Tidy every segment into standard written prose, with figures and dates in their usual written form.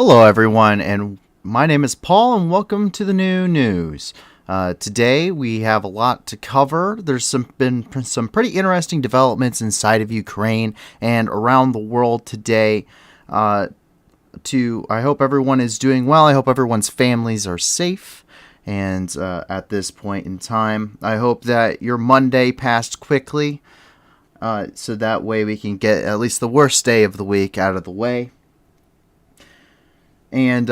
Hello, everyone, and my name is Paul, and welcome to the new news. Today, we have a lot to cover. There's been some pretty interesting developments inside of Ukraine and around the world today. I hope everyone is doing well. I hope everyone's families are safe. And at this point in time, I hope that your Monday passed quickly, so that way we can get at least the worst day of the week out of the way. And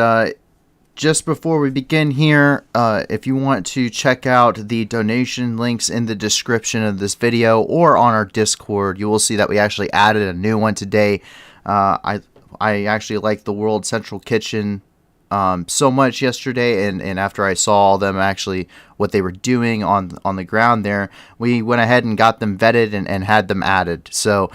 just before we begin here, if you want to check out the donation links in the description of this video or on our Discord, you will see that we actually added a new one today. I actually liked the World Central Kitchen so much yesterday, and after I saw them actually what they were doing on the ground there, we went ahead and got them vetted and had them added. So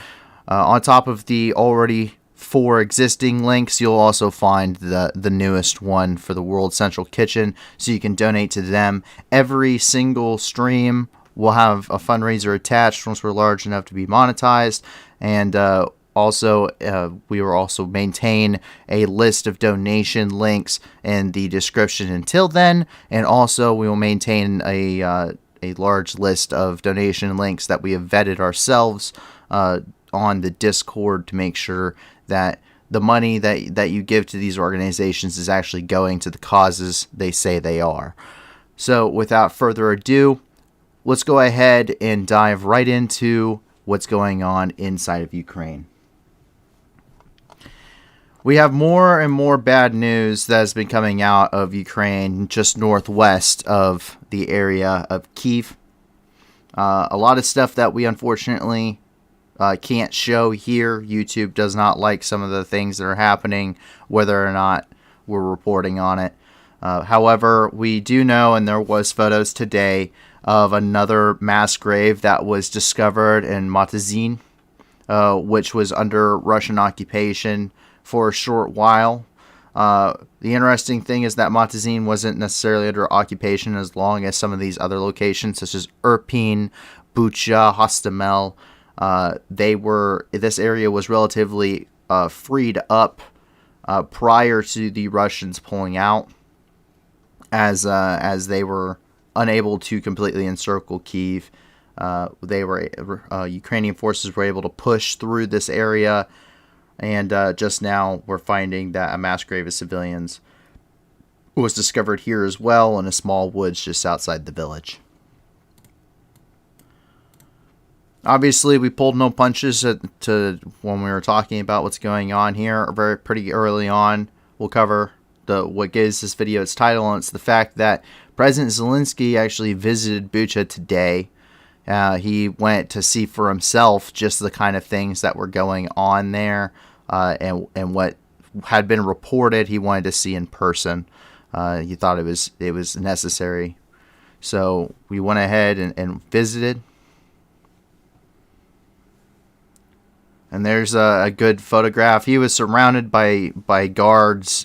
on top of the already 4 existing links, you'll also find the newest one for the World Central Kitchen, so you can donate to them. Every single stream will have a fundraiser attached once we're large enough to be monetized, and we will also maintain a list of donation links in the description until then, and also we will maintain a large list of donation links that we have vetted ourselves on the Discord to make sure that the money that you give to these organizations is actually going to the causes they say they are. So without further ado, let's go ahead and dive right into what's going on inside of Ukraine. We have more and more bad news that has been coming out of Ukraine just northwest of the area of Kyiv. A lot of stuff that we unfortunately can't show here. YouTube does not like some of the things that are happening, whether or not we're reporting on it. However, we do know, and there was photos today of another mass grave that was discovered in Matazin, which was under Russian occupation for a short while. The interesting thing is that Matazin wasn't necessarily under occupation as long as some of these other locations, such as Irpin, BUCHA, Hostomel. This area was relatively freed up prior to the Russians pulling out, as they were unable to completely encircle Kyiv. Ukrainian forces were able to push through this area, and just now we're finding that a mass grave of civilians was discovered here as well in a small woods just outside the village. Obviously, we pulled no punches to when we were talking about what's going on here. Pretty early on, we'll cover what gives this video its title, and it's the fact that President Zelensky actually visited Bucha today. He went to see for himself just the kind of things that were going on there, and what had been reported he wanted to see in person. He thought it was necessary, so we went ahead and visited. And there's a good photograph. He was surrounded by guards,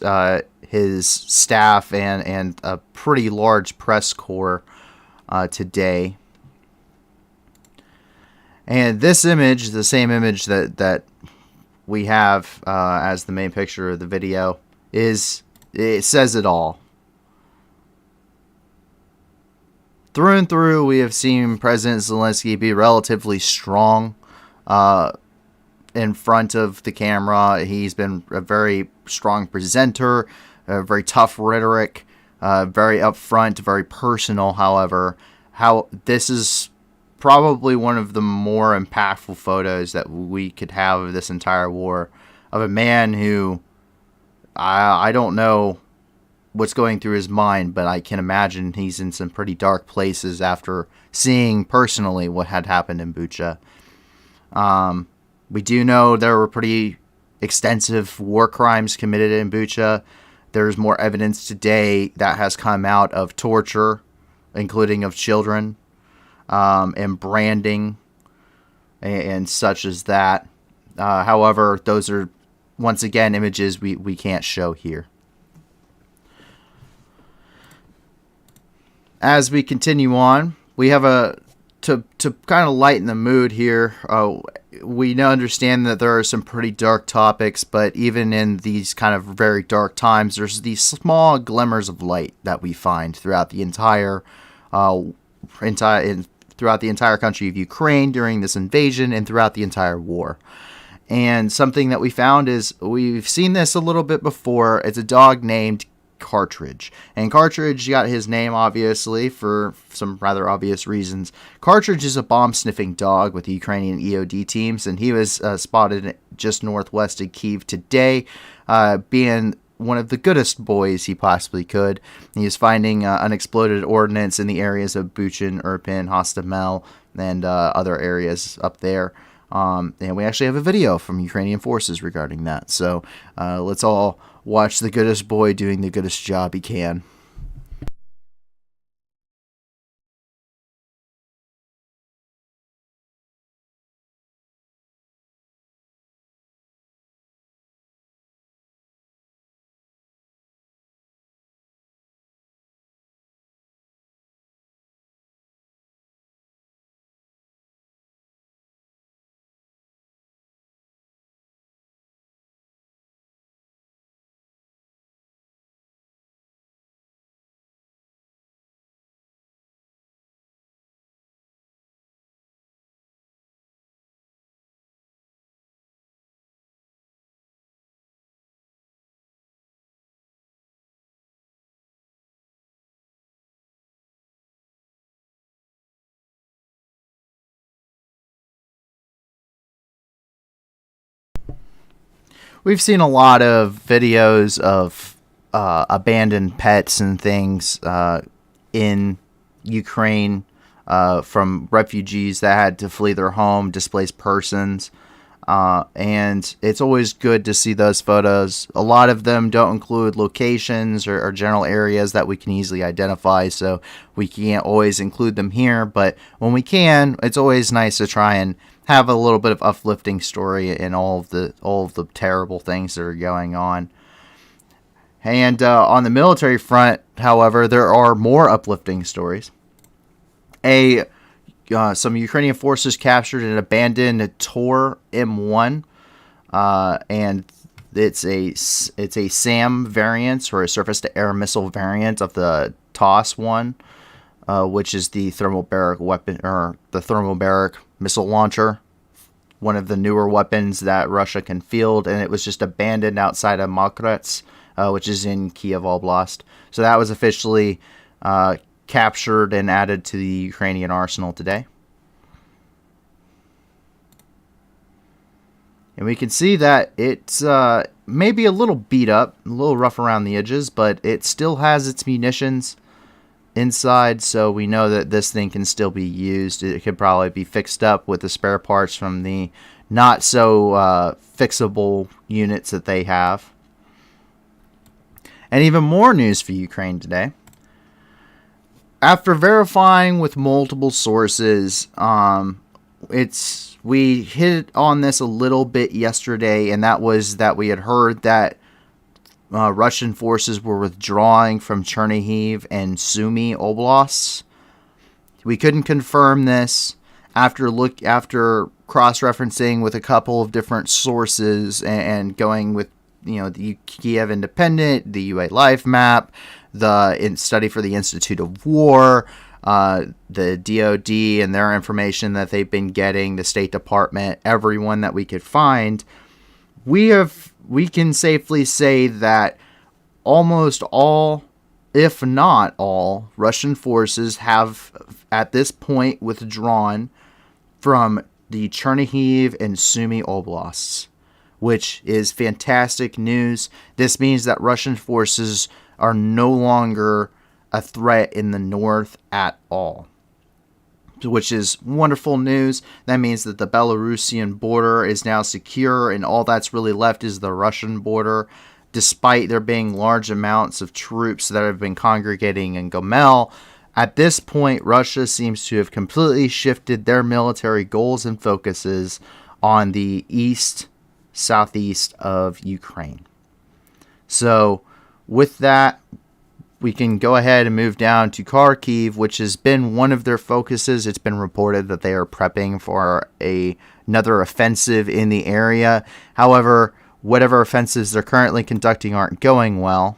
his staff, and a pretty large press corps today. And this image, the same image that we have as the main picture of the video, it says it all. Through and through, we have seen President Zelensky be relatively strong in front of the camera. He's been a very strong presenter, very tough rhetoric, very upfront, very personal. However, this is probably one of the more impactful photos that we could have of this entire war, of a man who I don't know what's going through his mind, but I can imagine he's in some pretty dark places after seeing personally what had happened in Bucha. We do know there were pretty extensive war crimes committed in Bucha. There's more evidence today that has come out of torture, including of children, and branding, and such as that. However, those are, once again, images we can't show here. As we continue on, we have to kind of lighten the mood here. we now understand that there are some pretty dark topics, but even in these kind of very dark times, there's these small glimmers of light that we find throughout the throughout the entire country of Ukraine during this invasion and throughout the entire war. And something that we found is, we've seen this a little bit before. It's a dog named Cartridge. And Cartridge got his name, obviously, for some rather obvious reasons. Cartridge is a bomb-sniffing dog with the Ukrainian EOD teams, and he was spotted just northwest of Kyiv today, being one of the goodest boys he possibly could. He was finding unexploded ordnance in the areas of Bucha, Irpin, Hostomel, and other areas up there. And we actually have a video from Ukrainian forces regarding that. So let's all watch the goodest boy doing the goodest job he can. We've seen a lot of videos of abandoned pets and things in Ukraine from refugees that had to flee their home, displaced persons. And it's always good to see those photos. A lot of them don't include locations or general areas that we can easily identify, so we can't always include them here. But when we can, it's always nice to try and have a little bit of uplifting story in all of the terrible things that are going on. And on the military front, however, there are more uplifting stories. Some Ukrainian forces captured an abandoned Tor M1, and it's a SAM variant, or a surface-to-air missile variant of the TOS-1, which is the thermobaric weapon, or the thermobaric missile launcher, one of the newer weapons that Russia can field, and it was just abandoned outside of Mokrets, which is in Kiev Oblast. So that was officially captured and added to the Ukrainian arsenal today. And we can see that it's maybe a little beat up, a little rough around the edges, but it still has its munitions inside, so we know that this thing can still be used. It could probably be fixed up with the spare parts from the not so fixable units that they have. And even more news for Ukraine today. After verifying with multiple sources, we hit on this a little bit yesterday, and that was that we had heard that Russian forces were withdrawing from Chernihiv and Sumy Oblasts. We couldn't confirm this after cross-referencing with a couple of different sources and going with the Kiev Independent, the UA Life Map, the study for the Institute of War, the DOD and their information that they've been getting, the State Department, everyone that we could find. We can safely say that almost all, if not all, Russian forces have at this point withdrawn from the Chernihiv and Sumy Oblasts, which is fantastic news. This means that Russian forces are no longer a threat in the north at all, which is wonderful news. That means that the Belarusian border is now secure, and all that's really left is the Russian border, despite there being large amounts of troops that have been congregating in Gomel. At this point, Russia seems to have completely shifted their military goals and focuses on the southeast of Ukraine. So with that, we can go ahead and move down to Kharkiv, which has been one of their focuses. It's been reported that they are prepping for another offensive in the area. However, whatever offensives they're currently conducting aren't going well.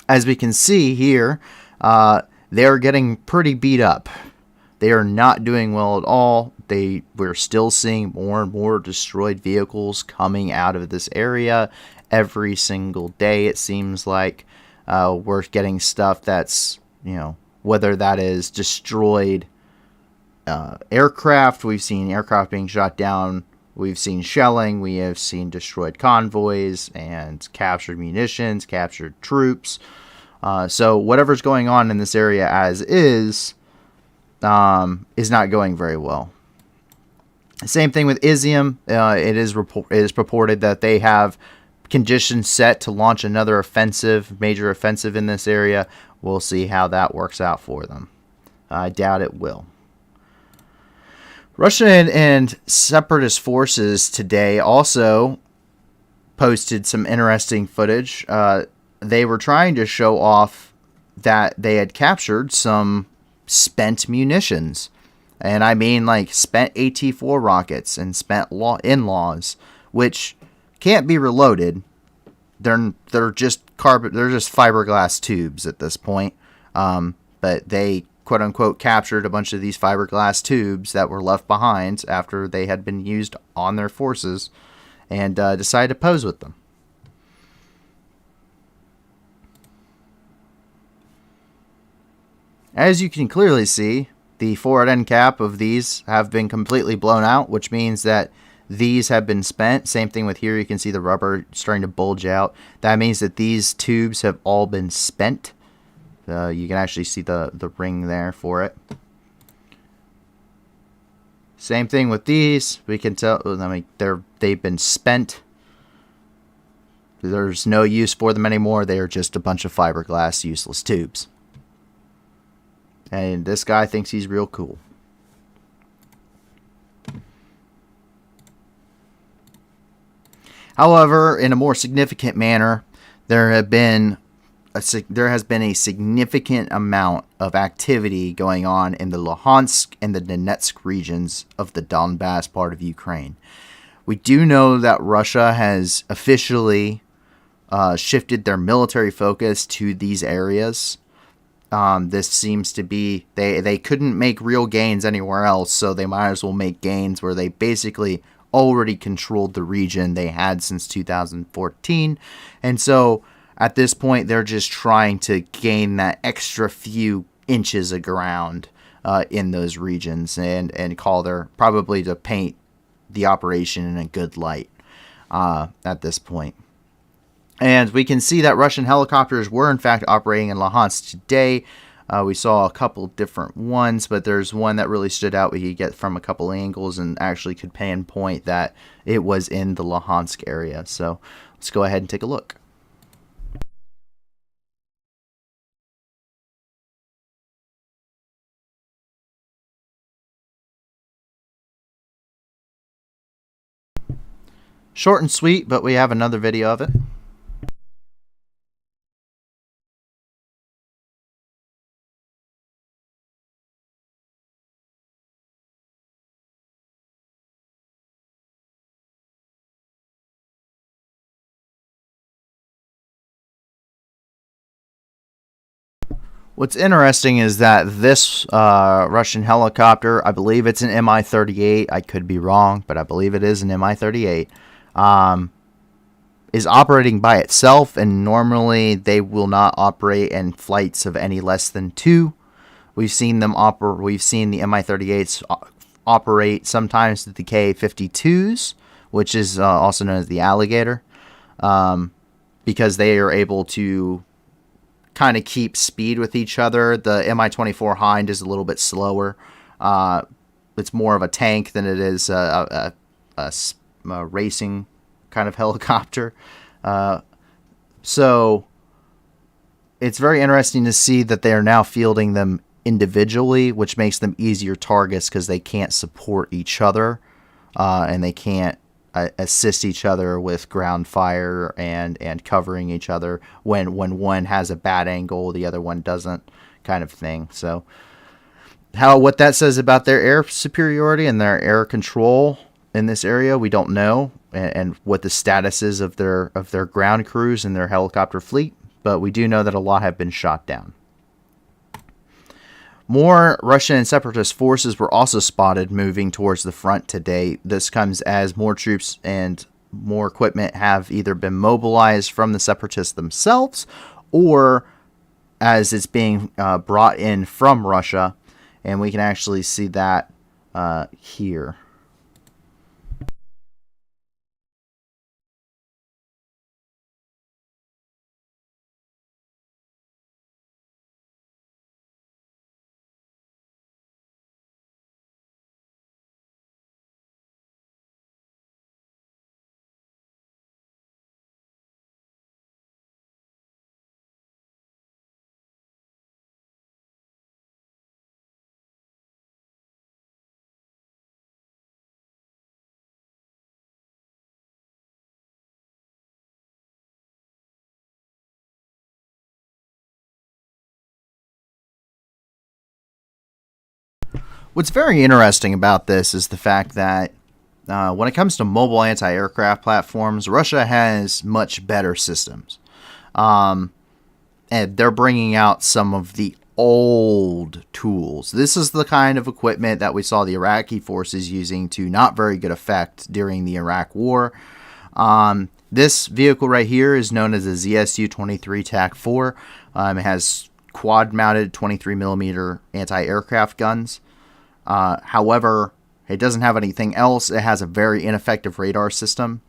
As we can see here, they're getting pretty beat up. They are not doing well at all. We're still seeing more and more destroyed vehicles coming out of this area every single day. It seems like we're getting stuff that's, whether that is destroyed aircraft. We've seen aircraft being shot down. We've seen shelling. We have seen destroyed convoys and captured munitions, captured troops. So whatever's going on in this area as is not going very well. Same thing with Izium. It is purported that they have conditions set to launch another major offensive in this area. We'll see how that works out for them. I doubt it will. Russian and separatist forces today also posted some interesting footage. They were trying to show off that they had captured some spent munitions. And I mean like spent AT-4 rockets and spent in-laws, which can't be reloaded. They're just fiberglass tubes at this point. But they quote unquote captured a bunch of these fiberglass tubes that were left behind after they had been used on their forces, and decided to pose with them. As you can clearly see, the forward end cap of these have been completely blown out, which means that these have been spent. Same thing with here. You can see the rubber starting to bulge out. That means that these tubes have all been spent. You can actually see the ring there for it. Same thing with these. We can tell, I mean, they've been spent. There's no use for them anymore. They are just a bunch of fiberglass, useless tubes. And this guy thinks he's real cool. However, in a more significant manner, there has been a significant amount of activity going on in the Luhansk and the Donetsk regions of the Donbass part of Ukraine. We do know that Russia has officially shifted their military focus to these areas. This seems to be, they couldn't make real gains anywhere else, so they might as well make gains where they basically already controlled the region they had since 2014. And so at this point, they're just trying to gain that extra few inches of ground in those regions and probably to paint the operation in a good light at this point. And we can see that Russian helicopters were in fact operating in Luhansk today. We saw a couple different ones, but there's one that really stood out. We could get from a couple angles and actually could pinpoint that it was in the Luhansk area. So let's go ahead and take a look. Short and sweet, but we have another video of it. What's interesting is that this Russian helicopter, I believe it's an Mi-38. I could be wrong, but I believe it is an Mi-38. Is operating by itself, and normally they will not operate in flights of any less than 2. We've seen them We've seen the Mi-38s operate sometimes with the Ka-52s, which is also known as the Alligator, because they are able to kind of keep speed with each other. The Mi-24 Hind is a little bit slower. It's more of a tank than it is a racing kind of helicopter. So it's very interesting to see that they are now fielding them individually, which makes them easier targets because they can't support each other, and they can't assist each other with ground fire and covering each other when one has a bad angle, the other one doesn't, kind of thing. So what that says about their air superiority and their air control in this area, we don't know, and what the status is of their ground crews and their helicopter fleet, but we do know that a lot have been shot down. More Russian and separatist forces were also spotted moving towards the front today. This comes as more troops and more equipment have either been mobilized from the separatists themselves, or as it's being brought in from Russia, and we can actually see that here. What's very interesting about this is the fact that when it comes to mobile anti-aircraft platforms, Russia has much better systems. And they're bringing out some of the old tools. This is the kind of equipment that we saw the Iraqi forces using to not very good effect during the Iraq War. This vehicle right here is known as a ZSU-23 TAC-4. It has quad-mounted 23mm anti-aircraft guns. However, it doesn't have anything else. It has a very ineffective radar system.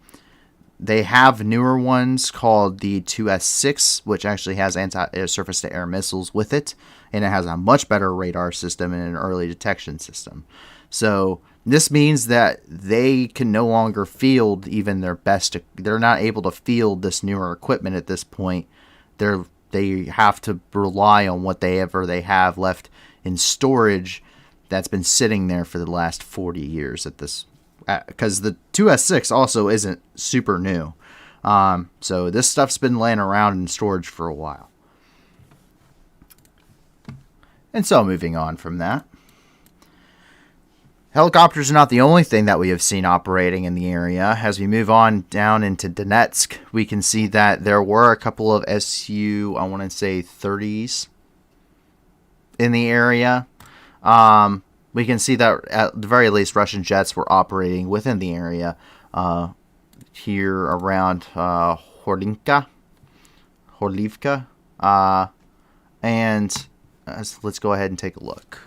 They have newer ones called the 2S6, which actually has anti-surface-to-air missiles with it, and it has a much better radar system and an early detection system. So this means that they can no longer field even their best. They're not able to field this newer equipment at this point. They have to rely on whatever they have left in storage that's been sitting there for the last 40 years at this, because the 2S6 also isn't super new. So this stuff's been laying around in storage for a while. And so moving on from that, helicopters are not the only thing that we have seen operating in the area. As we move on down into Donetsk, we can see that there were a couple of Su-30s in the area. We can see that at the very least Russian jets were operating within the area here around Horlivka. And let's go ahead and take a look.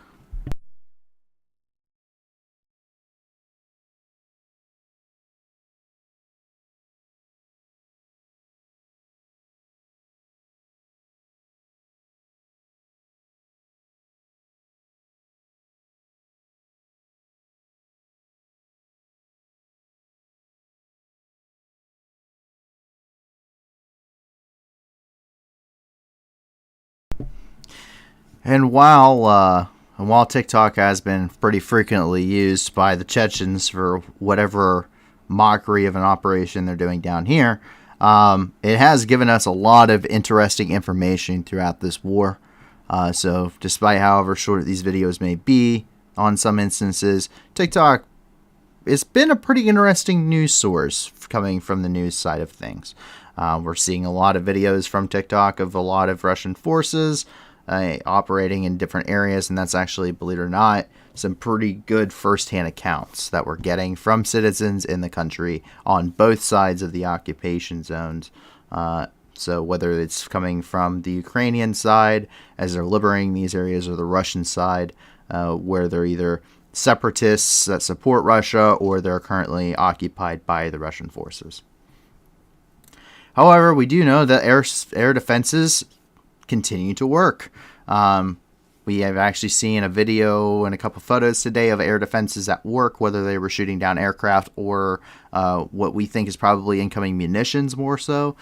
And while TikTok has been pretty frequently used by the Chechens for whatever mockery of an operation they're doing down here, it has given us a lot of interesting information throughout this war. So despite however short these videos may be, on some instances, TikTok has been a pretty interesting news source coming from the news side of things. We're seeing a lot of videos from TikTok of a lot of Russian forces operating in different areas, and that's actually, believe it or not, some pretty good first-hand accounts that we're getting from citizens in the country on both sides of the occupation zones. So whether it's coming from the Ukrainian side as they're liberating these areas, or the Russian side where they're either separatists that support Russia or they're currently occupied by the Russian forces. However, we do know that air defenses continue to work. We have actually seen a video and a couple photos today of air defenses at work, whether they were shooting down aircraft or what we think is probably incoming munitions more so.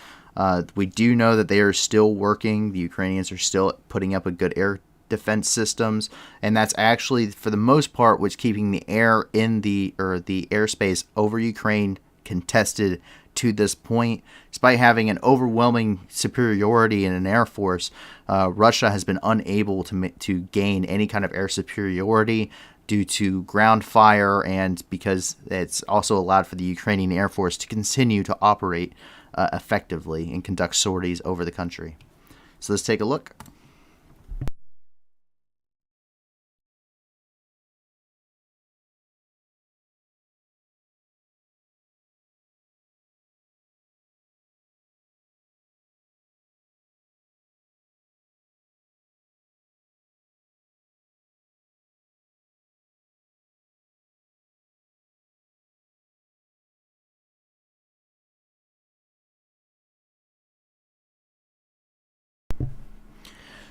We do know that they are still working. The Ukrainians are still putting up a good air defense systems, and that's actually, for the most part, what's keeping the air in the airspace over Ukraine contested to this point. Despite having an overwhelming superiority in an air force, Russia has been unable to gain any kind of air superiority due to ground fire, and because it's also allowed for the Ukrainian Air Force to continue to operate effectively and conduct sorties over the country. So let's take a look.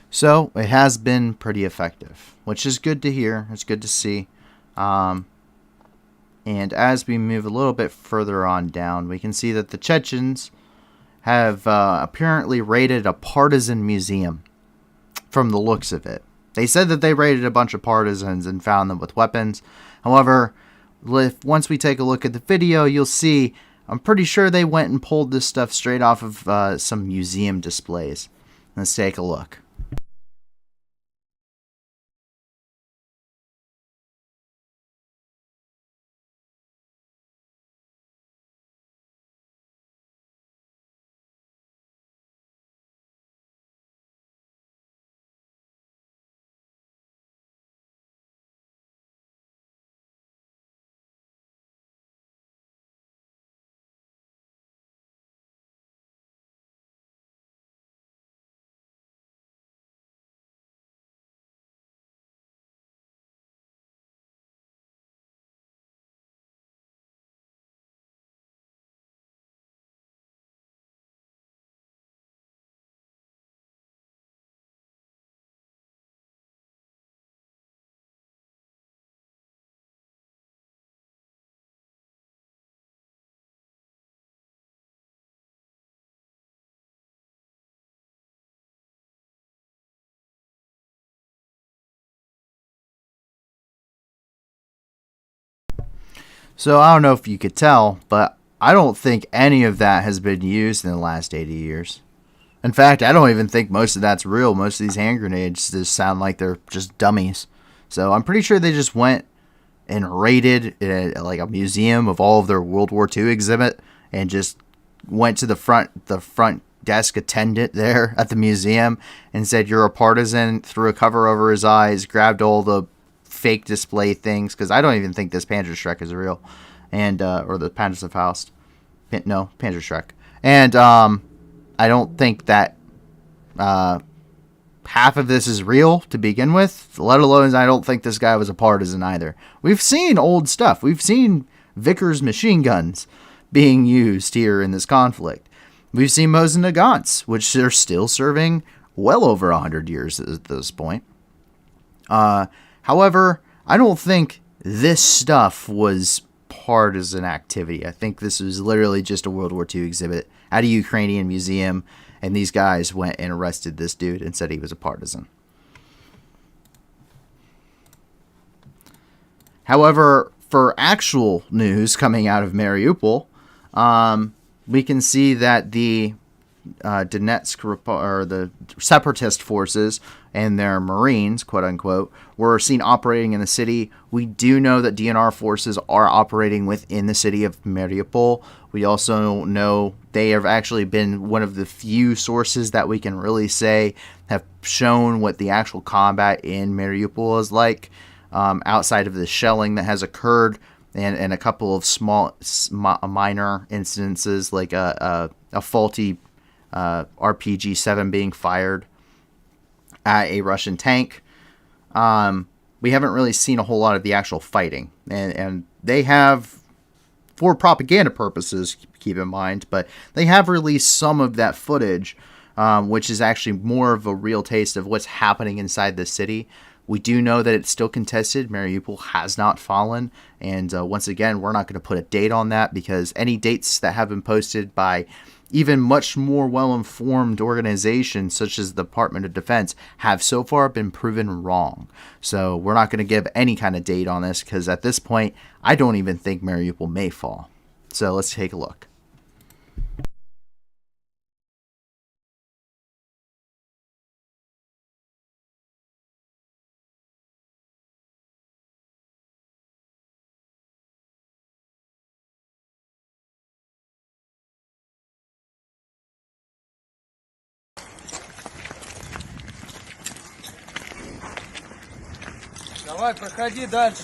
So it has been pretty effective, which is good to hear. It's good to see. And as we move a little bit further on down, we can see that the Chechens have apparently raided a partisan museum from the looks of it. They said that they raided a bunch of partisans and found them with weapons. However, once we take a look at the video, you'll see I'm pretty sure they went and pulled this stuff straight off of some museum displays. Let's take a look. So I don't know if you could tell, but I don't think any of that has been used in the last 80 years. In fact, I don't even think most of that's real. Most of these hand grenades just sound like they're just dummies. So I'm pretty sure they just went and raided like a museum of all of their World War II exhibit and just went to the front desk attendant there at the museum and said, "You're a partisan," threw a cover over his eyes, grabbed all the fake display things, because I don't even think this Panzerschreck is real, and or the Panzerfaust. No, Panzerschreck. And I don't think that half of this is real to begin with, let alone I don't think this guy was a partisan either. We've seen old stuff. We've seen Vickers machine guns being used here in this conflict. We've seen Mosin Nagants, which are still serving well over 100 years at this point. However, I don't think this stuff was partisan activity. I think this was literally just a World War II exhibit at a Ukrainian museum, and these guys went and arrested this dude and said he was a partisan. However, for actual news coming out of Mariupol, we can see that the Donetsk, or the separatist forces and their Marines, quote unquote, were seen operating in the city. We do know that DNR forces are operating within the city of Mariupol. We also know they have actually been one of the few sources that we can really say have shown what the actual combat in Mariupol is like, outside of the shelling that has occurred and a couple of minor incidences like a faulty RPG-7 being fired at a Russian tank. We haven't really seen a whole lot of the actual fighting, and they have, for propaganda purposes, keep in mind, but they have released some of that footage, which is actually more of a real taste of what's happening inside the city. We do know that it's still contested. Mariupol has not fallen. And once again, we're not going to put a date on that, because any dates that have been posted by even much more well-informed organizations such as the Department of Defense have so far been proven wrong. So we're not going to give any kind of date on this, because at this point, I don't even think Mariupol may fall. So let's take a look. Давай, проходи дальше.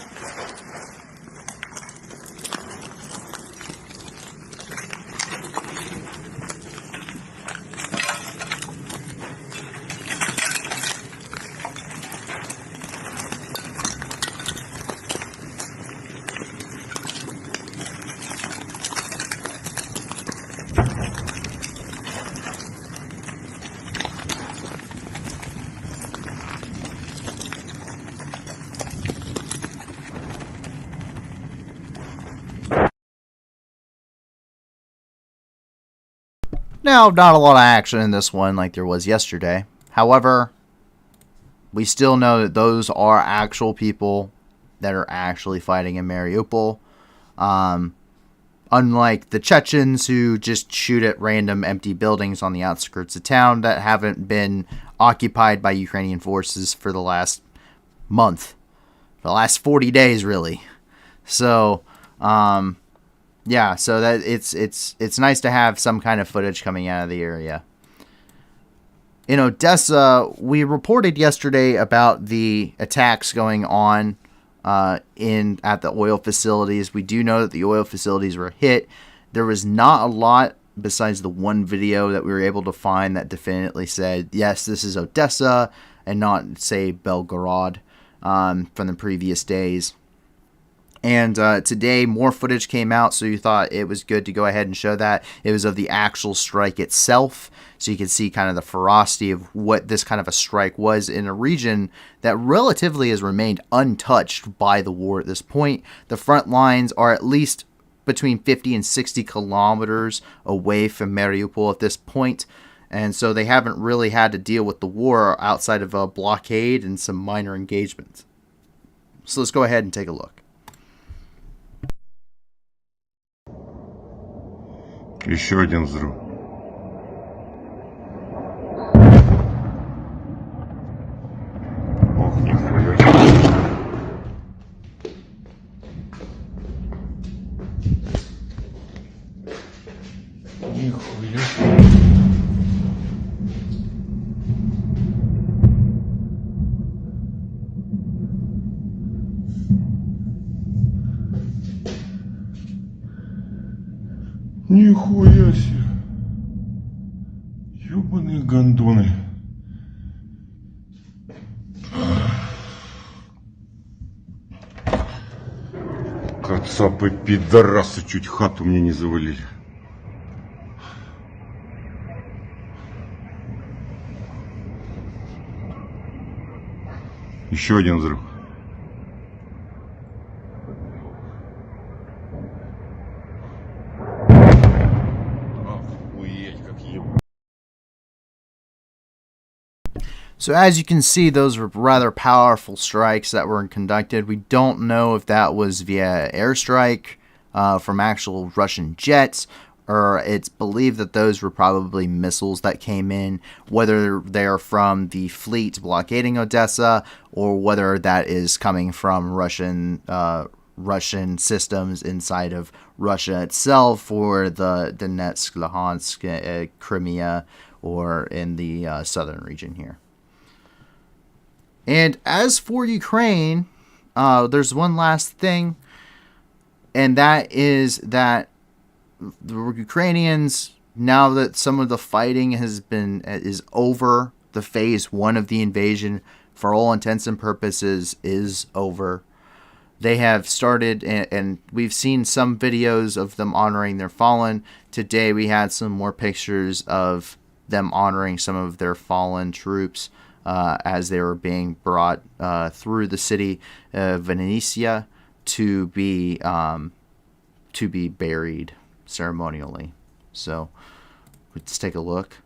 Now, not a lot of action in this one like there was yesterday. However, we still know that those are actual people that are actually fighting in Mariupol. Unlike the Chechens who just shoot at random empty buildings on the outskirts of town that haven't been occupied by Ukrainian forces for the last month. For the last 40 days, really. So, yeah, so that it's nice to have some kind of footage coming out of the area. In Odessa, we reported yesterday about the attacks going on at the oil facilities. We do know that the oil facilities were hit. There was not a lot besides the one video that we were able to find that definitely said, yes, this is Odessa and not, say, Belgorod from the previous days. And today, more footage came out, so you thought it was good to go ahead and show that. It was of the actual strike itself, so you can see kind of the ferocity of what this kind of a strike was in a region that relatively has remained untouched by the war at this point. The front lines are at least between 50 and 60 kilometers away from Mariupol at this point, and so they haven't really had to deal with the war outside of a blockade and some minor engagements. So let's go ahead and take a look. Еще один взрыв. Ох, нихуя. Нихуя. Нихуя себе. Ёбаные гондоны. Кацапы, пидорасы, чуть хату мне не завалили. Еще один взрыв. So as you can see, those were rather powerful strikes that were conducted. We don't know if that was via airstrike from actual Russian jets, or it's believed that those were probably missiles that came in, whether they're from the fleet blockading Odessa or whether that is coming from Russian systems inside of Russia itself, or the Donetsk, Luhansk, Crimea, or in the southern region here. And as for Ukraine, there's one last thing, and that is that the Ukrainians, now that some of the fighting is over, the phase 1 of the invasion, for all intents and purposes, is over. They have started, and we've seen some videos of them honoring their fallen. Today we had some more pictures of them honoring some of their fallen troops as they were being brought through the city of Venetia to be buried ceremonially. So let's take a look.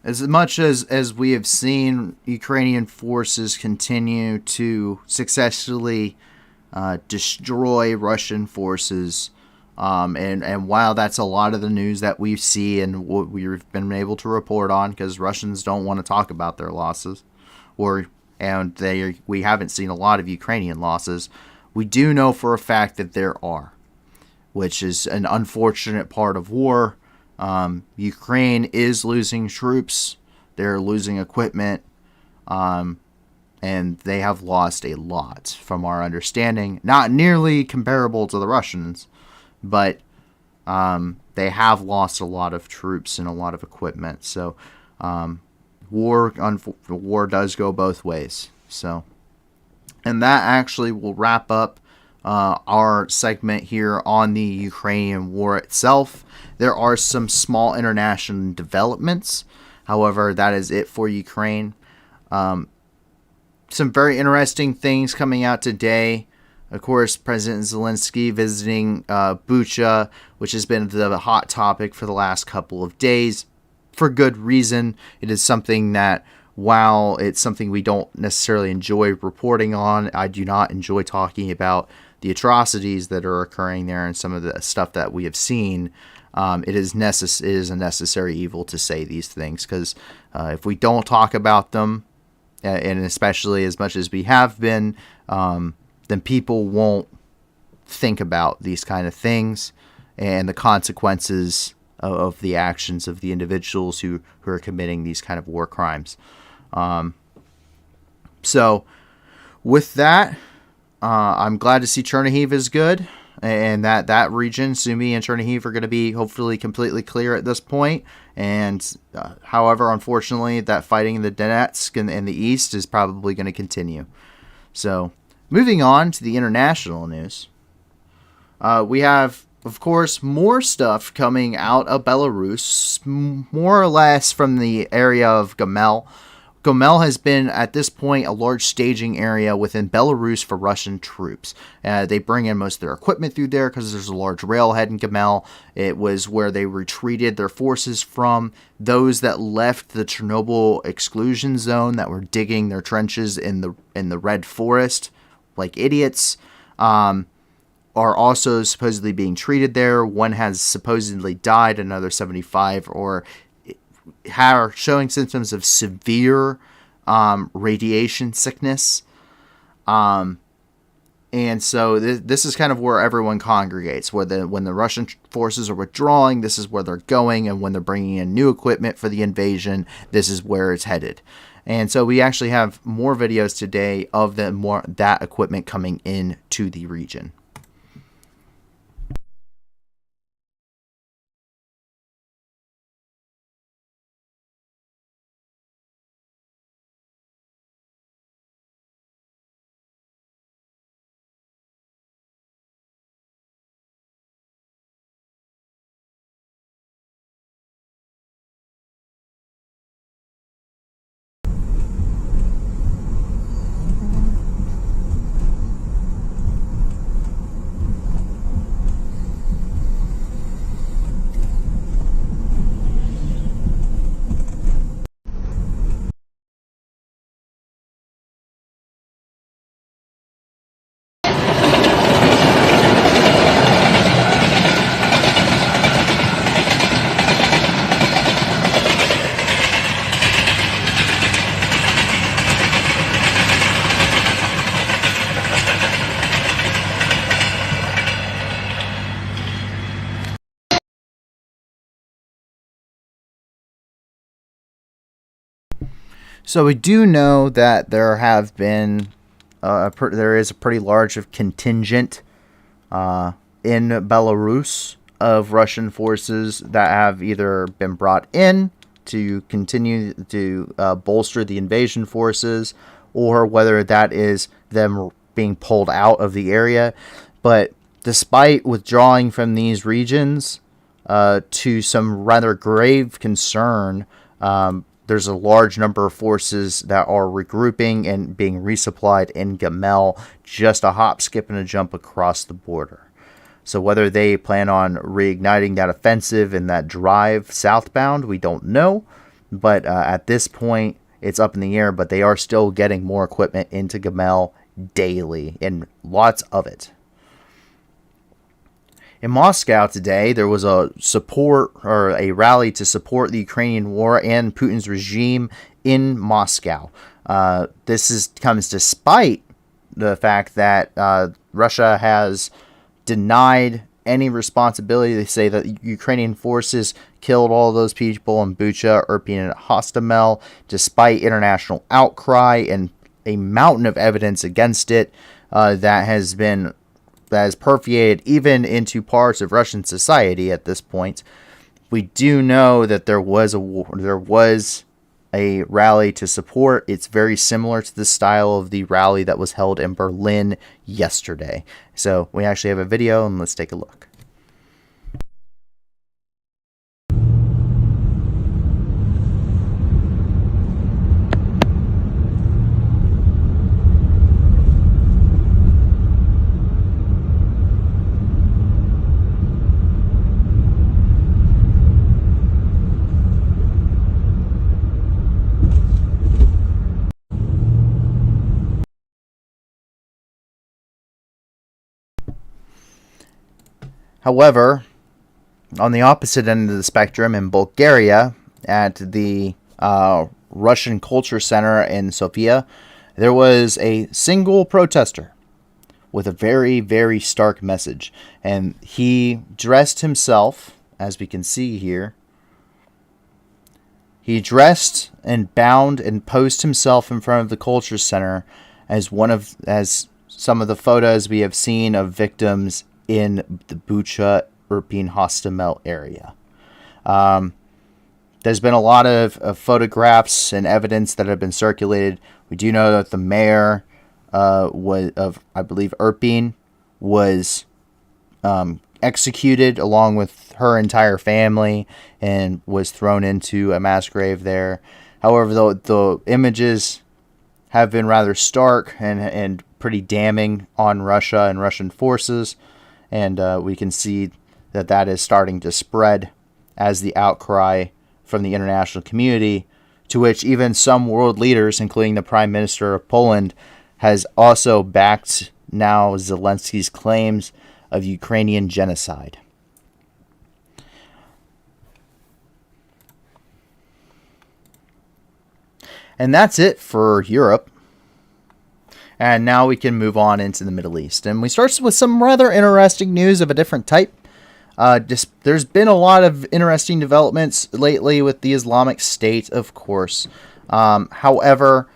As much as we have seen Ukrainian forces continue to successfully destroy Russian forces, and while that's a lot of the news that we see and what we've been able to report on, because Russians don't want to talk about their losses, we haven't seen a lot of Ukrainian losses, we do know for a fact that there are, which is an unfortunate part of war. Ukraine is losing troops, they're losing equipment, and they have lost a lot from our understanding. Not nearly comparable to the Russians, but they have lost a lot of troops and a lot of equipment. So war does go both ways. So, and that actually will wrap up our segment here on the Ukrainian war itself. There are some small international developments. However, that is it for Ukraine. Some very interesting things coming out today. Of course, President Zelensky visiting BUCHA, which has been the hot topic for the last couple of days. For good reason. It is something that, while it's something we don't necessarily enjoy reporting on, I do not enjoy talking about the atrocities that are occurring there and some of the stuff that we have seen. It is a necessary evil to say these things, because if we don't talk about them, and especially as much as we have been, then people won't think about these kind of things and the consequences of the actions of the individuals who are committing these kind of war crimes. So with that, I'm glad to see Chernihiv is good, and that region, Sumy and Chernihiv, are going to be hopefully completely clear at this point. And however, unfortunately, that fighting in the Donetsk in the east is probably going to continue. So moving on to the international news, we have, of course, more stuff coming out of Belarus, more or less from the area of Gomel. Gomel has been, at this point, a large staging area within Belarus for Russian troops. They bring in most of their equipment through there because there's a large railhead in Gomel. It was where they retreated their forces from. Those that left the Chernobyl exclusion zone, that were digging their trenches in the Red Forest like idiots, are also supposedly being treated there. One has supposedly died, another 75 are showing symptoms of severe radiation sickness. And so this is kind of where everyone congregates. When the Russian forces are withdrawing, this is where they're going. And when they're bringing in new equipment for the invasion, this is where it's headed. And so we actually have more videos today of that equipment coming into the region. So we do know that there have been there is a pretty large contingent in Belarus of Russian forces that have either been brought in to continue to bolster the invasion forces, or whether that is them being pulled out of the area. But despite withdrawing from these regions, to some rather grave concern, there's a large number of forces that are regrouping and being resupplied in Gomel, just a hop, skip, and a jump across the border. So whether they plan on reigniting that offensive and that drive southbound, we don't know. but at this point, it's up in the air, but they are still getting more equipment into Gamel daily, and lots of it. In Moscow today, there was a rally to support the Ukrainian war and Putin's regime in Moscow. This comes despite the fact that Russia has denied any responsibility. They say that Ukrainian forces killed all those people in BUCHA, Irpin, and Hostomel, despite international outcry and a mountain of evidence against it that has permeated even into parts of Russian society at this point. We do know that there was a rally to support. It's very similar to the style of the rally that was held in Berlin yesterday. So we actually have a video, and let's take a look. However, on the opposite end of the spectrum, in Bulgaria, at the Russian Culture Center in Sofia, there was a single protester with a very, very stark message. And he dressed himself, as we can see here, he dressed and bound and posed himself in front of the Culture Center as some of the photos we have seen of victims in the BUCHA, Irpin, Hostomel area. There's been a lot of photographs and evidence that have been circulated. We do know that the mayor of, I believe, Irpin was executed along with her entire family and was thrown into a mass grave there. However, the images have been rather stark and pretty damning on Russia and Russian forces. And we can see that is starting to spread as the outcry from the international community, to which even some world leaders, including the Prime Minister of Poland, has also backed now Zelensky's claims of Ukrainian genocide. And that's it for Europe. And now we can move on into the Middle East. And we start with some rather interesting news of a different type. There's been a lot of interesting developments lately with the Islamic State, of course. However,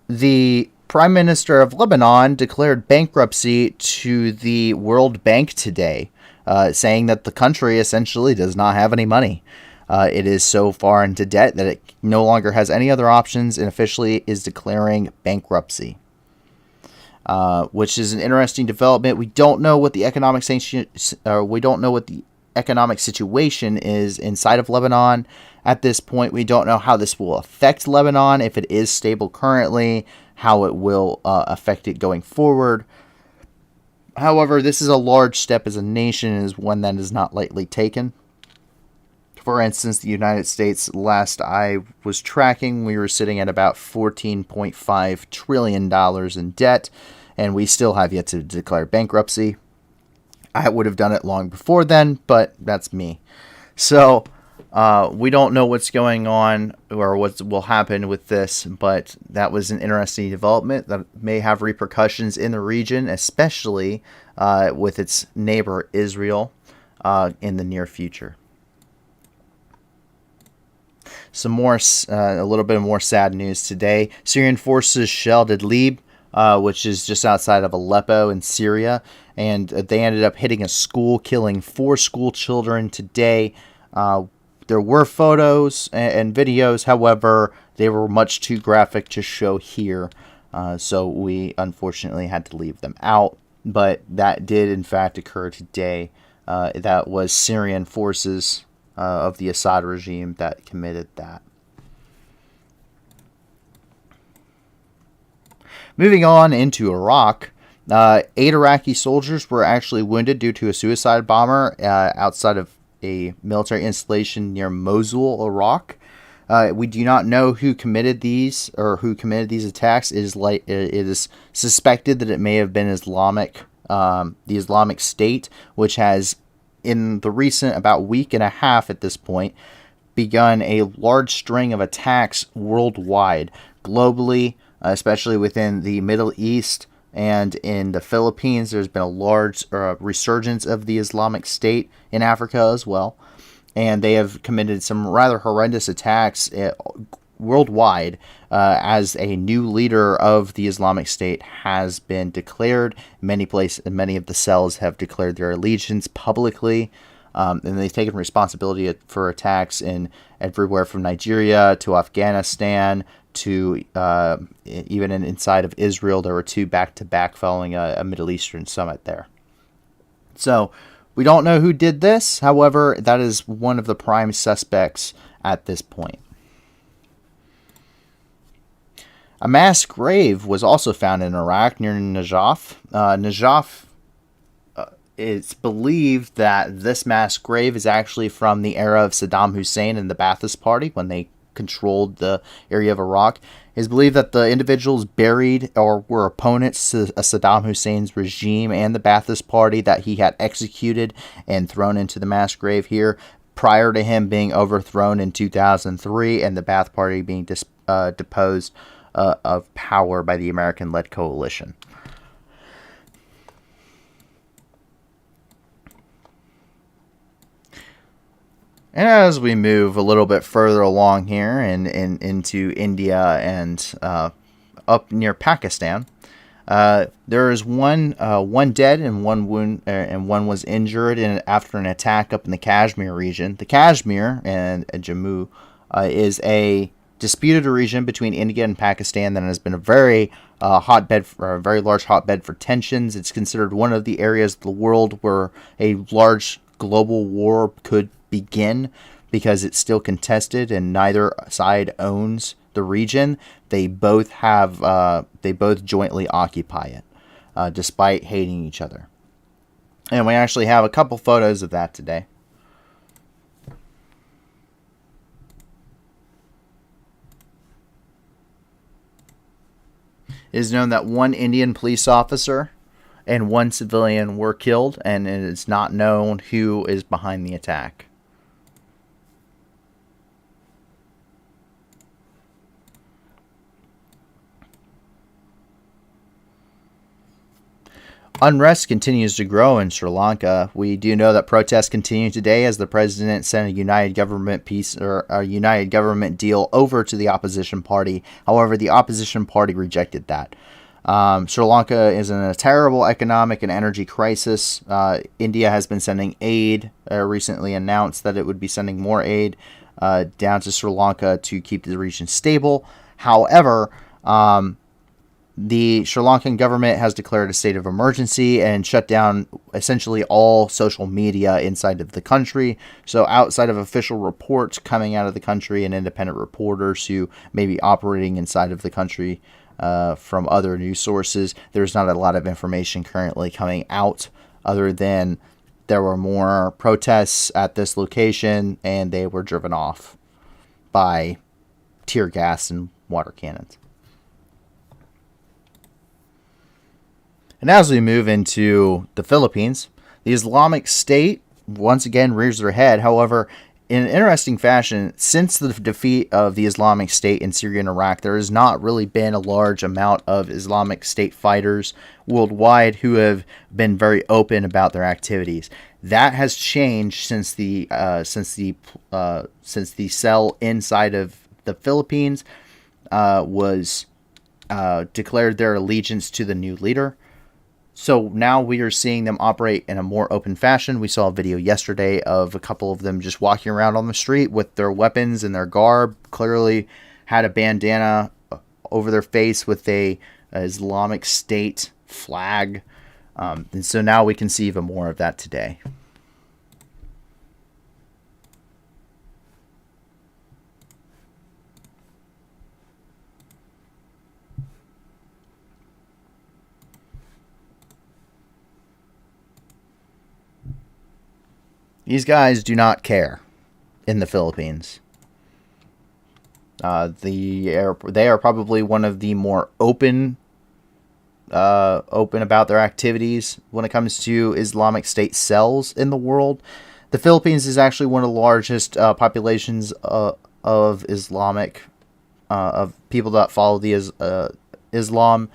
the Prime Minister of Lebanon declared bankruptcy to the World Bank today, saying that the country essentially does not have any money. It is so far into debt that it no longer has any other options and officially is declaring bankruptcy. Which is an interesting development. We don't know what the economic situation is inside of Lebanon at this point. We don't know how this will affect Lebanon, if it is stable currently, how it will affect it going forward. However, this is a large step as a nation and is one that is not lightly taken. For instance, the United States, last I was tracking, we were sitting at about $14.5 trillion in debt, and we still have yet to declare bankruptcy. I would have done it long before then, but that's me. So we don't know what's going on or what will happen with this, but that was an interesting development that may have repercussions in the region, especially with its neighbor Israel in the near future. A little bit more sad news today. Syrian forces shelled Idlib, which is just outside of Aleppo in Syria, and they ended up hitting a school, killing 4 school children today. There were photos and videos, however, they were much too graphic to show here, so we unfortunately had to leave them out. But that did in fact occur today. That was Syrian forces of the Assad regime that committed that. Moving on into Iraq, 8 Iraqi soldiers were actually wounded due to a suicide bomber outside of a military installation near Mosul, Iraq. We do not know who committed these attacks. It is suspected that it may have been the Islamic State, which has, in the recent about week and a half at this point, begun a large string of attacks worldwide, globally, especially within the Middle East and in the Philippines. There's been a large resurgence of the Islamic State in Africa as well, and they have committed some rather horrendous attacks worldwide, as a new leader of the Islamic State has been declared. Many of the cells have declared their allegiance publicly, and they've taken responsibility for attacks in everywhere from Nigeria to Afghanistan to even inside of Israel. There were 2 back-to-back following a Middle Eastern summit there. So we don't know who did this. However, that is one of the prime suspects at this point. A mass grave was also found in Iraq near Najaf. It's believed that this mass grave is actually from the era of Saddam Hussein and the Ba'athist Party when they controlled the area of Iraq. It is believed that the individuals buried or were opponents to Saddam Hussein's regime and the Ba'athist Party that he had executed and thrown into the mass grave here prior to him being overthrown in 2003 and the Ba'ath Party being deposed of power by the American-led coalition. And as we move a little bit further along here and into India and up near Pakistan, there is one dead and one wound, and one was injured after an attack up in the Kashmir region. The Kashmir and Jammu is a disputed region between India and Pakistan that has been a very very large hotbed for tensions. It's considered one of the areas of the world where a large global war could begin because it's still contested and neither side owns the region. They both jointly occupy it, despite hating each other. And we actually have a couple photos of that today. It is known that one Indian police officer and one civilian were killed, and it is not known who is behind the attack. Unrest continues to grow in Sri Lanka. We do know that protests continue today as the president sent a united government deal over to the opposition party. However, the opposition party rejected that. Sri Lanka is in a terrible economic and energy crisis. India has been sending aid, recently announced that it would be sending more aid down to Sri Lanka to keep the region stable. However, the Sri Lankan government has declared a state of emergency and shut down essentially all social media inside of the country. So outside of official reports coming out of the country and independent reporters who may be operating inside of the country from other news sources, there's not a lot of information currently coming out other than there were more protests at this location and they were driven off by tear gas and water cannons. And as we move into the Philippines, the Islamic State once again rears their head. However, in an interesting fashion, since the defeat of the Islamic State in Syria and Iraq, there has not really been a large amount of Islamic State fighters worldwide who have been very open about their activities. That has changed since the cell inside of the Philippines was declared their allegiance to the new leader. So now we are seeing them operate in a more open fashion. We saw a video yesterday of a couple of them just walking around on the street with their weapons and their garb, clearly had a bandana over their face with a Islamic State flag. And so now we can see even more of that today. These guys do not care in the Philippines. They are probably one of the more open about their activities when it comes to Islamic State cells in the world. The Philippines is actually one of the largest populations of Islamic of people that follow the Islam,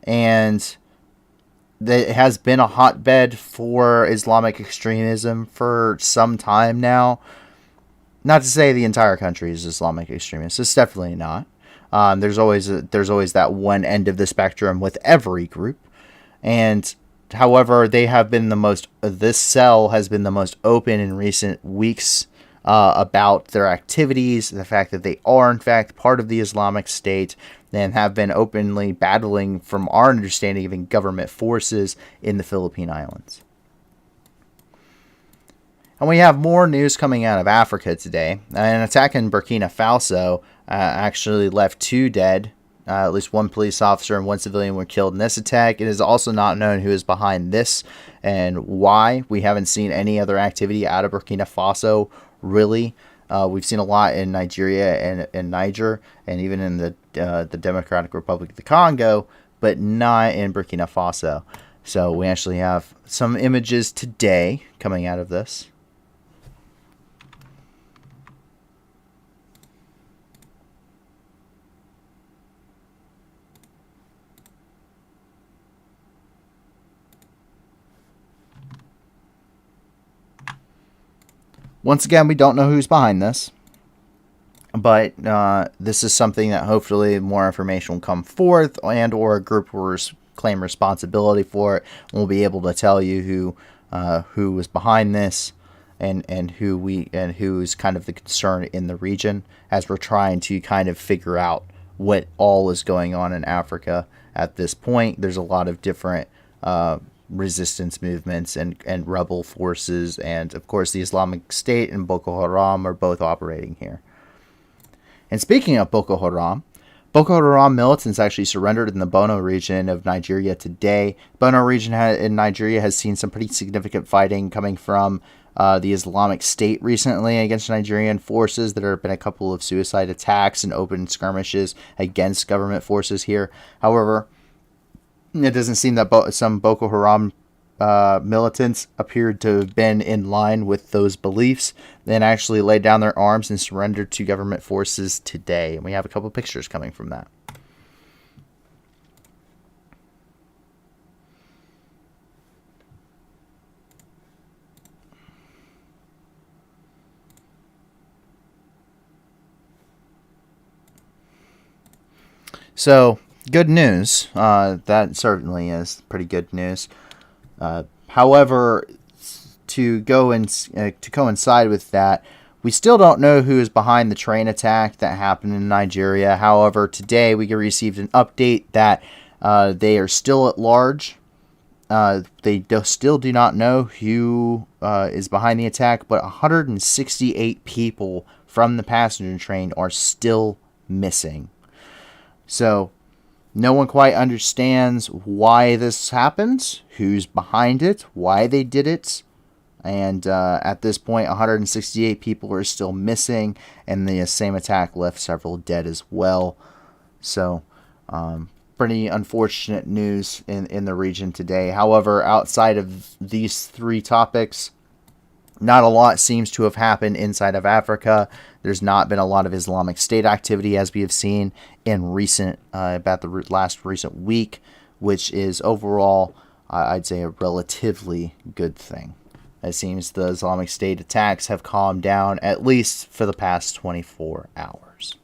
and it has been a hotbed for Islamic extremism for some time now. Not to say the entire country is Islamic extremist. It's definitely not. There's always that one end of the spectrum with every group, and however, they have been the most. This cell has been the most open in recent weeks about their activities, the fact that they are in fact part of the Islamic State, and have been openly battling, from our understanding, even government forces in the Philippine Islands. And we have more news coming out of Africa today. An attack in Burkina Faso actually left 2 dead. At least 1 police officer and 1 civilian were killed in this attack. It is also not known who is behind this and why. We haven't seen any other activity out of Burkina Faso, really. We've seen a lot in Nigeria and Niger, and even in the Democratic Republic of the Congo, but not in Burkina Faso. So we actually have some images today coming out of this. Once again, we don't know who's behind this, but this is something that hopefully more information will come forth, and or a group will claim responsibility for it. We'll be able to tell you who was behind this, and who is kind of the concern in the region, as we're trying to kind of figure out what all is going on in Africa at this point. There's a lot of different resistance movements and rebel forces, and of course the Islamic State and Boko Haram are both operating here. And speaking of Boko Haram militants actually surrendered in the Bono region of Nigeria today. Bono region in Nigeria has seen some pretty significant fighting coming from the Islamic State recently against Nigerian forces. There have been a couple of suicide attacks and open skirmishes against government forces here. However, it doesn't seem that some Boko Haram militants appeared to have been in line with those beliefs, and actually laid down their arms and surrendered to government forces today. And we have a couple pictures coming from that. So, good news. That certainly is pretty good news. However, to coincide with that, we still don't know who is behind the train attack that happened in Nigeria. However, today we received an update that they are still at large. They still do not know who is behind the attack, but 168 people from the passenger train are still missing. So, no one quite understands why this happens, who's behind it, why they did it. And at this point, 168 people are still missing, and the same attack left several dead as well. So, pretty unfortunate news in the region today. However, outside of these 3 topics, not a lot seems to have happened inside of Africa. There's not been a lot of Islamic State activity, as we have seen in about the last recent week, which is overall, I'd say, a relatively good thing. It seems the Islamic State attacks have calmed down, at least for the past 24 hours.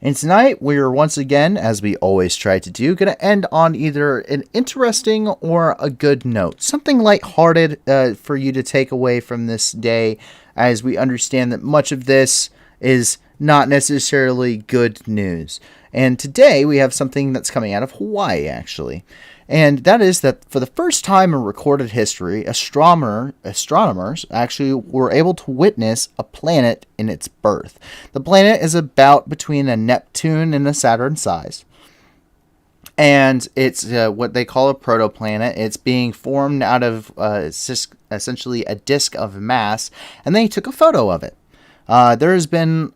And tonight, we are once again, as we always try to do, going to end on either an interesting or a good note. Something lighthearted for you to take away from this day, as we understand that much of this is not necessarily good news. And today, we have something that's coming out of Hawaii, actually. And that is that for the first time in recorded history, astronomers actually were able to witness a planet in its birth. The planet is about between a Neptune and a Saturn size. And it's what they call a protoplanet. It's being formed out of essentially a disk of mass, and they took a photo of it. There has been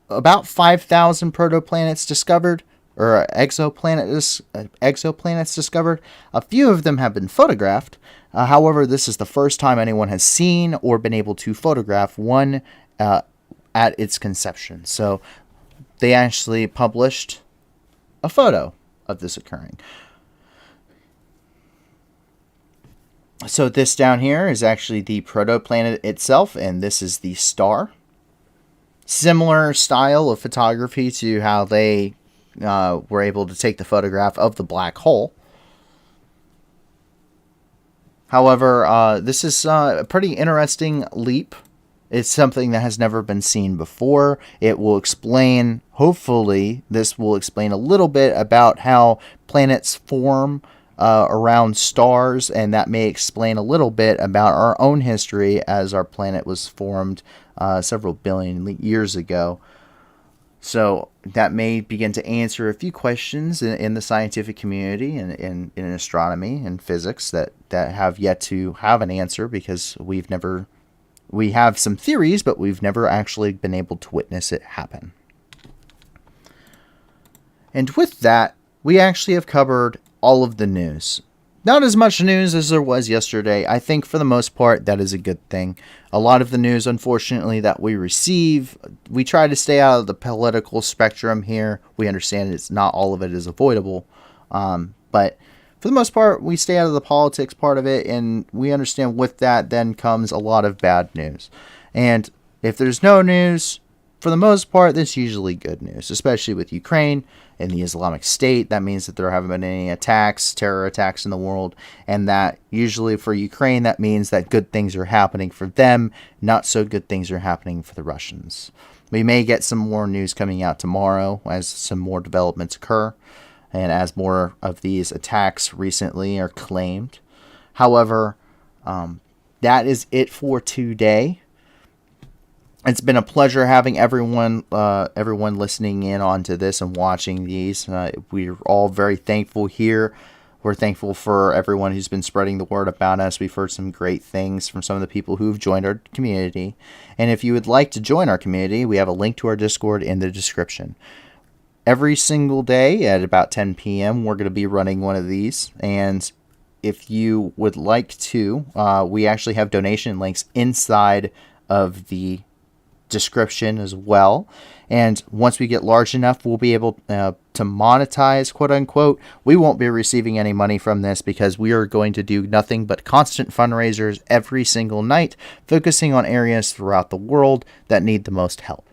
about 5,000 protoplanets discovered, or exoplanets discovered. A few of them have been photographed. However, this is the first time anyone has seen or been able to photograph one at its conception. So they actually published a photo of this occurring. So this down here is actually the protoplanet itself, and this is the star. Similar style of photography to how they were able to take the photograph of the black hole. However, this is a pretty interesting leap. It's something that has never been seen before. It will explain, hopefully, this will explain a little bit about how planets form around stars, and that may explain a little bit about our own history as our planet was formed several billion years ago. So that may begin to answer a few questions in the scientific community and in astronomy and physics that have yet to have an answer, because we have some theories, but we've never actually been able to witness it happen. And with that, we actually have covered all of the news. Not as much news as there was yesterday. I think for the most part, that is a good thing. A lot of the news, unfortunately, that we receive, we try to stay out of the political spectrum here. We understand it's not all of it is avoidable. But for the most part, we stay out of the politics part of it, and we understand with that then comes a lot of bad news. And if there's no news, for the most part, that's usually good news, especially with Ukraine and the Islamic State. That means that there haven't been any attacks, terror attacks in the world, and that usually for Ukraine, that means that good things are happening for them, not so good things are happening for the Russians. We may get some more news coming out tomorrow as some more developments occur, and as more of these attacks recently are claimed. However, that is it for today. It's been a pleasure having everyone listening in onto this and watching these. We're all very thankful here. We're thankful for everyone who's been spreading the word about us. We've heard some great things from some of the people who've joined our community. And if you would like to join our community, we have a link to our Discord in the description. Every single day at about 10 p.m., we're going to be running one of these. And if you would like to, we actually have donation links inside of the description as well. And once we get large enough, we'll be able to monetize, quote unquote. We won't be receiving any money from this because we are going to do nothing but constant fundraisers every single night, focusing on areas throughout the world that need the most help.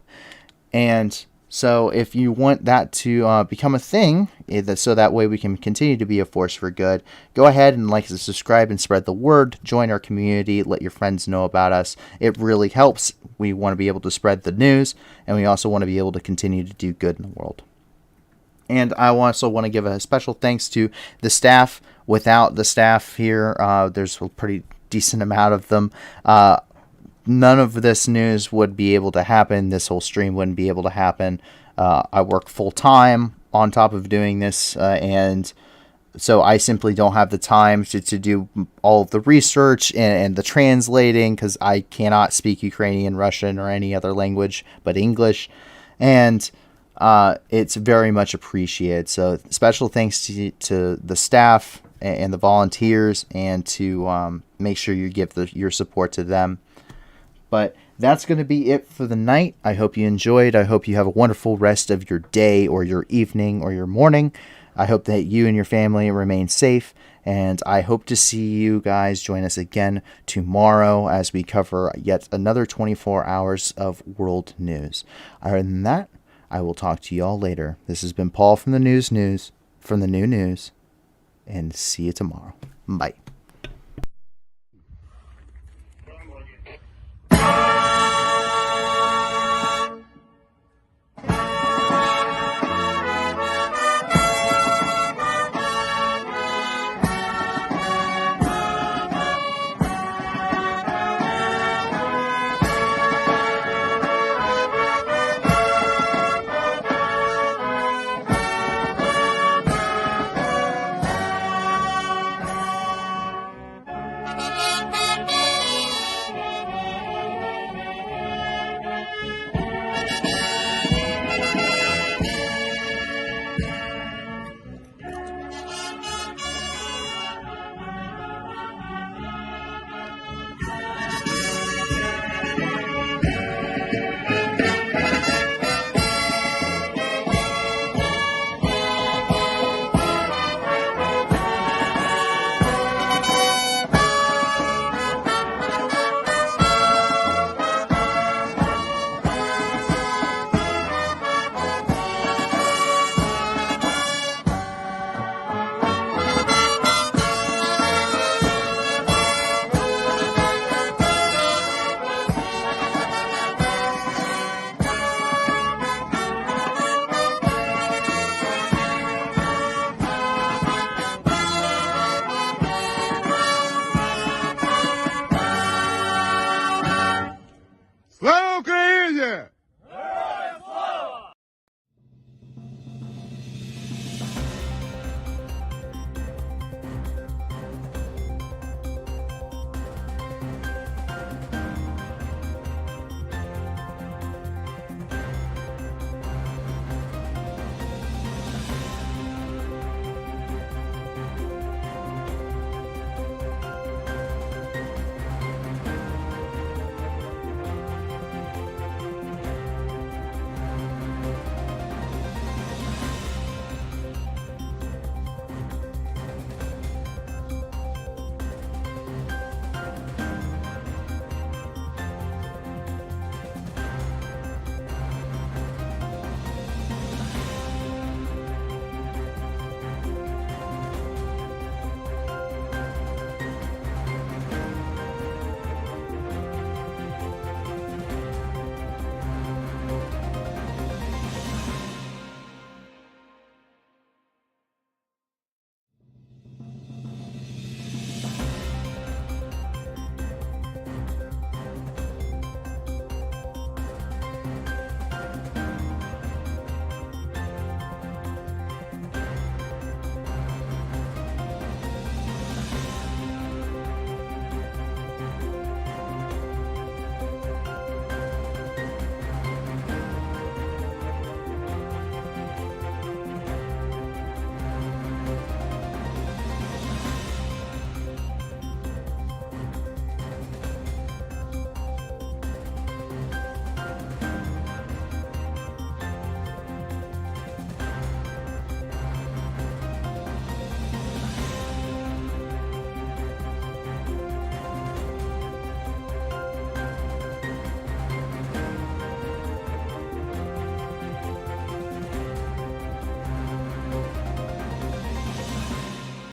And so if you want that to become a thing, so that way we can continue to be a force for good, go ahead and like and subscribe and spread the word. Join our community. Let your friends know about us. It really helps. We want to be able to spread the news, and we also want to be able to continue to do good in the world. And I also want to give a special thanks to the staff. Without the staff here, there's a pretty decent amount of them. None of this news would be able to happen. This whole stream wouldn't be able to happen. I work full time on top of doing this, and so I simply don't have the time to do all of the research and the translating, because I cannot speak Ukrainian, Russian, or any other language but English. And it's very much appreciated. So special thanks to the staff and the volunteers, and to make sure you give your support to them. But that's going to be it for the night. I hope you enjoyed. I hope you have a wonderful rest of your day or your evening or your morning. I hope that you and your family remain safe. And I hope to see you guys join us again tomorrow as we cover yet another 24 hours of world news. Other than that, I will talk to you all later. This has been Paul from the new news, and see you tomorrow. Bye.